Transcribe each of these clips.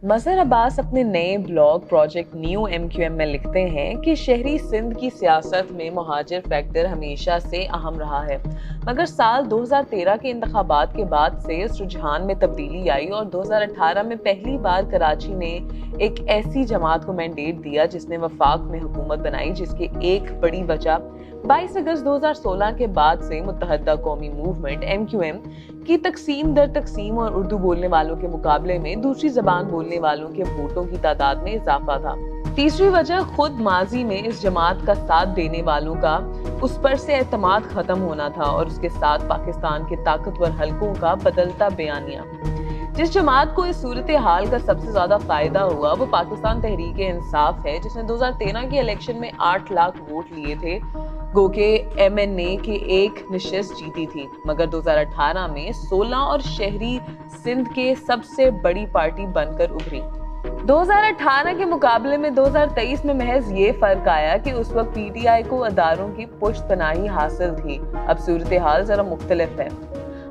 मजहर अब्बास अपने नए blog project new MQM में लिखते हैं कि शहरी सिंध की सियासत में मुहाजिर फैक्टर हमेशा से अहम रहा है, मगर साल 2013 के इंतखाबात के बाद से इस रुझान में तब्दीली आई और 2018 में पहली बार कराची ने एक ऐसी जमात को मैंडेट दिया जिसने वफाक में हुकूमत बनाई, जिसकी एक बड़ी वजह 22 अगस्त 2016 के बाद से मुत्तहदा कौमी मूवमेंट MQM की तकसीम दर तकसीम और उर्दू बोलने वालों के मुकाबले में दूसरी जबान बोलने वालों के वोटों की तादाद में इजाफा था। तीसरी वजह खुद माजी में इस जमात का साथ देने वालों का उस पर से एतमाद खत्म होना था और उसके साथ पाकिस्तान के ताकतवर हलकों का बदलता बयानिया। जिस जमात को इस सूरत हाल का सबसे ज्यादा फायदा हुआ वो पाकिस्तान तहरीक इंसाफ है, जिसने 2013 के इलेक्शन में 8 लाख वोट लिए थे, गो के MNA की एक नशिस्त जीती थी, मगर 2018 में 16 और शहरी सिंध के सबसे बड़ी पार्टी बनकर उभरी। 2018 के मुकाबले में 2023 में महज ये फर्क आया कि उस वक्त PTI को अदारों की पुश्तपनाही हासिल थी। अब सूरत हाल जरा मुख्तलिफ है।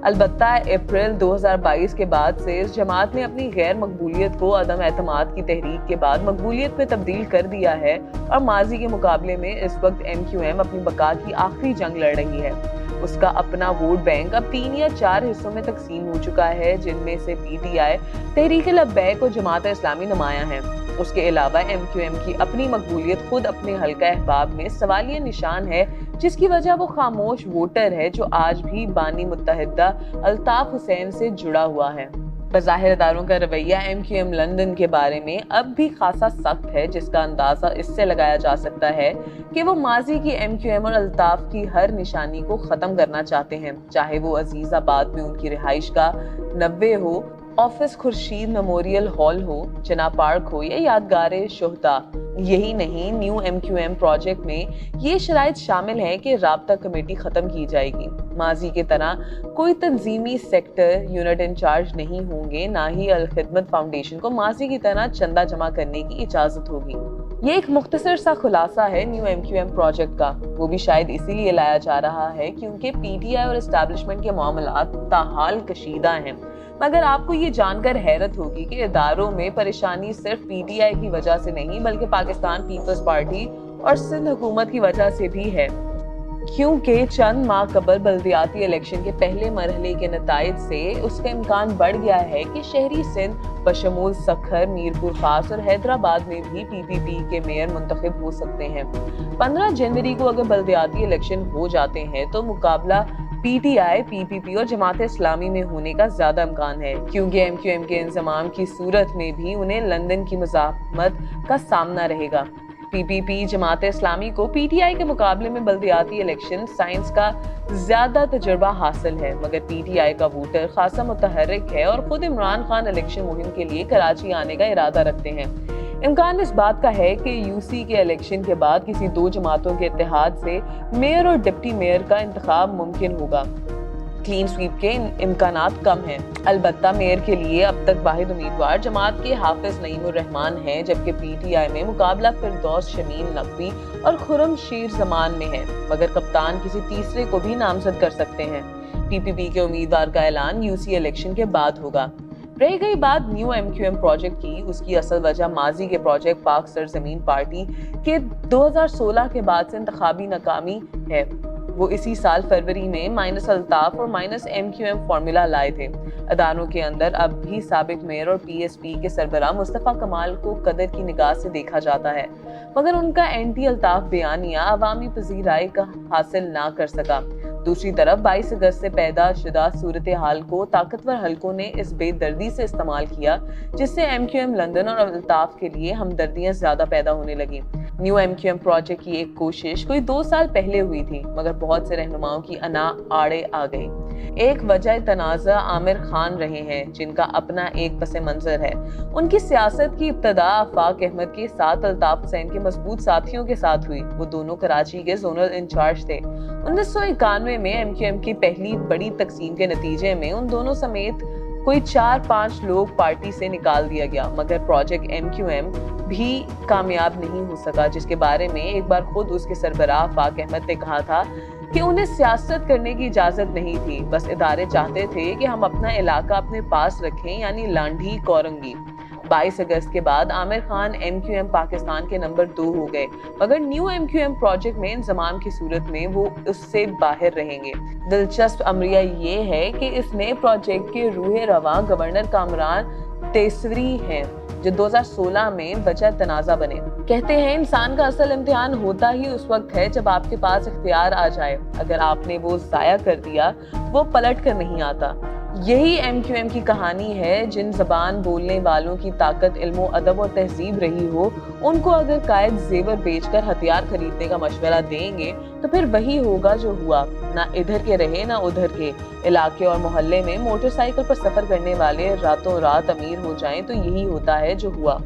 अलबत्ता अप्रैल 2022 के बाद से इस जमात ने अपनी गैर मकबूलियत को अदम एतमाद की तहरीक के बाद मकबूलियत में तब्दील कर दिया है और माजी के मुकाबले में इस वक्त MQM अपनी बका की आखिरी जंग लड़ रही है। उसका अपना वोट बैंक अब 3 या 4 हिस्सों में तकसीम हो चुका है, जिनमें से PTI तहरीक लब्बैक और जमात इस्लामी नुमाया है। उसके अलावा MQM की अपनी मकबूलियत खुद अपने हल्का अहबाब में सवालिया निशान है, जिसकी वजह वो खामोश वोटर है जो आज भी बानी मुत्तहिदा अल्ताफ हुसैन से जुड़ा हुआ है। बज़ाहिर अदारों का रवैया MQM लंदन के बारे में अब भी खासा सख्त है, जिसका अंदाजा इससे लगाया जा सकता है कि वो माजी की MQM और अल्ताफ की हर निशानी को खत्म करना चाहते हैं, चाहे वो अजीजाबाद में उनकी रिहाइश का 90 हो, ऑफिस खुर्शीद मेमोरियल हॉल हो, जना पार्क हो या यादगार शोहदा। यही नहीं, न्यू MQM प्रोजेक्ट में ये शराइत शामिल है कि राब्ता कमेटी खत्म की जाएगी। माजी की तरह कोई तंजीमी सेक्टर यूनिट इंचार्ज नहीं होंगे, ना ही अल खिदमत फाउंडेशन को माजी की तरह चंदा जमा करने की इजाजत होगी। ये एक मुख्तसर सा खुलासा है न्यू MQM प्रोजेक्ट का। वो भी शायद इसीलिए लाया जा रहा है क्योंकि PTI और एस्टैब्लिशमेंट के मामलात ताहाल कशीदा हैं। मगर आपको ये जानकर हैरत होगी कि इदारों में परेशानी सिर्फ PTI की वजह से नहीं बल्कि पाकिस्तान पीपल्स पार्टी और सिंध हुकूमत की वजह से भी है, क्योंकि चंद माह कबल बल्दियाती इलेक्शन के पहले मरहले के नताइज से उसका इम्कान बढ़ गया है कि शहरी सिंध बशमूल सखर, मीरपुर खास और हैदराबाद में भी PPP के मेयर मुंतखब हो सकते हैं। 15 जनवरी को अगर बल्दियाती इलेक्शन हो जाते हैं तो मुकाबला PTI, PPP और जमात इस्लामी में होने का ज्यादा इम्कान है, क्योंकि MQM के इंजमाम की सूरत में भी उन्हें लंदन की मुज़ाहमत का सामना रहेगा। PPP जमात इस्लामी को PTI के मुकाबले में बल्दियाती इलेक्शन साइंस का ज्यादा तजुर्बा हासिल है, मगर PTI का वोटर खासा मुतहर्रिक है और खुद इमरान खान इलेक्शन मुहिम के लिए कराची आने का इरादा रखते हैं। इम्कान इस बात का है कि UC के इलेक्शन के बाद किसी 2 जमातों के इत्तेहाद से मेयर और डिप्टी मेयर का इंतखाब मुमकिन होगा। क्लीन स्वीप के इम्कानात कम हैं। अलबत्ता मेयर के लिए अब तक वाहिद उम्मीदवार जमात के हाफिज नईमुर रहमान हैं, जबकि PTI में मुकाबला फिरदौस शमीम नकवी और खुरम शीर जमान में है, मगर कप्तान किसी तीसरे को भी नामजद कर सकते हैं। PPP के उम्मीदवार का ऐलान UC इलेक्शन के बाद होगा। रह गई बात न्यू MQM प्रोजेक्ट की, उसकी असल वजह माजी के प्रोजेक्ट पाक सरजमीन पार्टी के 2016 के बाद से इंतखाबी नाकामी है। वो इसी साल फरवरी में माइनस अल्ताफ और माइनस MQM फॉर्मूला लाए थे। अदारों के अंदर अब भी साबिक मेयर और PSP के सरबराह मुस्तफा कमाल को कदर की निगाह से देखा जाता है, मगर उनका एंटी अल्ताफ बयानिया अवामी पजीराई का हासिल ना कर सका। दूसरी तरफ 22 अगस्त से पैदा शुदा सूरत हाल को ताकतवर हलकों ने इस बेदर्दी से इस्तेमाल किया, जिससे MQM लंदन और अल्ताफ के लिए हमदर्दियां ज्यादा पैदा होने लगी। न्यू MQM प्रोजेक्ट की एक कोशिश कोई 2 साल पहले हुई थी, मगर बहुत से रहनुमाओं की अना आड़े आ गई। एक वजह तनाज़ा आमिर खान रहे हैं, जिनका अपना एक पस मंजर है। उनकी सियासत की इब्तदा आफाक अहमद के साथ अल्ताफ हुसैन के मजबूत साथियों के साथ हुई। वो दोनों कराची के जोनल इंचार्ज थे। 1991 में MQM की पहली बड़ी तकसीम के नतीजे में उन दोनों समेत कोई 4-5 लोग पार्टी से निकाल दिया गया, मगर प्रोजेक्ट MQM भी कामयाब नहीं हो सका, जिसके बारे में एक बार खुद उसके सरबराह आफाक अहमद ने कहा था कि उन्हें सियासत करने की इजाजत नहीं थी, बस इदारे चाहते थे कि हम अपना इलाका अपने पास रखें, यानी लांढी कौरंगी। 22 अगस्त के बाद आमिर खान MQM पाकिस्तान के नंबर 2 हो गए, मगर न्यू MQM प्रोजेक्ट में इंजमाम की सूरत में वो उससे बाहर रहेंगे। दिलचस्प अमरिया ये है कि इस नए प्रोजेक्ट के रूह रवां गवर्नर कामरान तेसरी हैं, जो 2016 में वजह तनाज़ा बने। कहते हैं इंसान का असल इम्तिहान होता ही उस वक्त है जब आपके पास इख्तियार आ जाए, अगर आपने वो ज़ाया कर दिया वो पलट कर नहीं आता। यही MQM की कहानी है। जिन ज़बान बोलने वालों की ताकत इल्मो अदब और तहजीब रही हो, उनको अगर कायद जेवर बेचकर हथियार खरीदने का मशवरा देंगे तो फिर वही होगा जो हुआ। ना इधर के रहे ना उधर के, इलाके और मोहल्ले में मोटरसाइकिल पर सफर करने वाले रातों रात अमीर हो जाएं तो यही होता है जो हुआ।